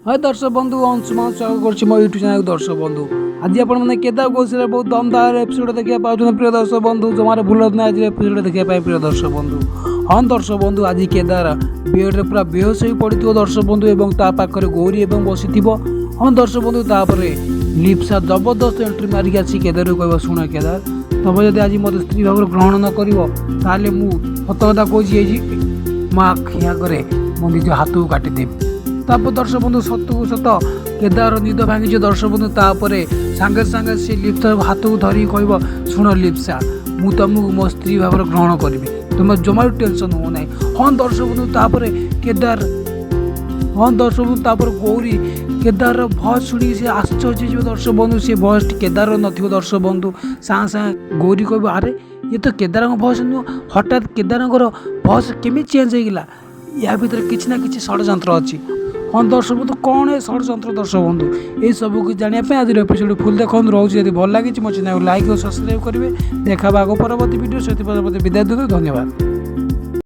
হয় দর্শক বন্ধু অংশুমান স্বাগত করছি মো यूट्यूब চ্যানেল দর্শক বন্ধু আজি আপন মানে কেদার গৌসির বহুত দমদার এপিসোড দেখিয়া পাউছেন প্রিয় দর্শক বন্ধু জমার ভুলত না আজি এপিসোড দেখিয়া পাই প্রিয় দর্শক বন্ধু হন দর্শক বন্ধু আজি কেদার বেডরে পুরা বেहोश হই পড়িথিব দর্শক বন্ধু এবং তা পাখরে গৌরী এবং বসিথিব হন দর্শক বন্ধু তাপরে লিপসা জবরদস্ত এন্ট্রি মারি আসি কেদার কইব শুণ কেদার তবে যদি আজি মতো স্ত্রী ভাବରେ গ্রহণ ন করিব তাহলে মু সত কথা কইছি এই মা খিয়া করে মো নিজ হাতକୁ କାଟିଦେବି। ତାପରେ ଦର୍ଶକ ବନ୍ଧୁ ସତକୁ ସତ କେଦାର ନିଦ ଭାଙ୍ଗିଛି ଦର୍ଶକ ବନ୍ଧୁ। ତାପରେ ସାଙ୍ଗେ ସାଙ୍ଗେ ସେ ଲିପ୍ସା ହାତକୁ ଧରିକି କହିବ ଶୁଣ ଲିପ୍ସା ମୁଁ ତୁମକୁ ମୋ ସ୍ତ୍ରୀ ଭାବରେ ଗ୍ରହଣ କରିବି, ତୁମେ ଜମାରୁ ଟେନସନ୍ ହୁଅ ନାହିଁ। ହଁ ଦର୍ଶକ ବନ୍ଧୁ ତାପରେ କେଦାର ତାପରେ ଗୌରୀ କେଦାରର ଭଏସ୍ ଶୁଣିକି ସେ ଆଶ୍ଚର୍ଯ୍ୟ ହେଇଯିବ ଦର୍ଶକ ବନ୍ଧୁ। ସେ ଭଏସ୍ଟି କେଦାରର ନଥିବ ଦର୍ଶକ ବନ୍ଧୁ। ସାଙ୍ଗେ ସାଙ୍ଗେ ଗୌରୀ କହିବ ଆରେ ଇଏ ତ କେଦାରଙ୍କ ଭଏସ୍ ନୁହଁ, ହଠାତ୍ କେଦାରଙ୍କର ଭଏସ୍ କେମିତି ଚେଞ୍ଜ ହେଇଗଲା? ୟା ଭିତରେ କିଛି ନା କିଛି ଷଡ଼ଯନ୍ତ୍ର ଅଛି। ହଁ ଦର୍ଶକ ବନ୍ଧୁ କ'ଣ ଏ ଷଡ଼ଯନ୍ତ୍ର ଦର୍ଶକ ବନ୍ଧୁ ଏସବୁକୁ ଜାଣିବା ପାଇଁ ଆଜିର ଏପିସୋଡ଼ ଫୁଲ୍ ଦେଖନ୍ତୁ। ରହୁଛି ଯଦି ଭଲ ଲାଗିଛି ମୋ ଚ୍ୟାନେଲକୁ ଲାଇକ୍ ଓ ସବସ୍କ୍ରାଇବ୍ କରିବେ। ଦେଖା ଆଗ ପରବର୍ତ୍ତୀ ଭିଡ଼ିଓ ସେଥିପାଇଁ ମୋତେ ବିଦାୟ ଦିଅନ୍ତୁ। ଧନ୍ୟବାଦ।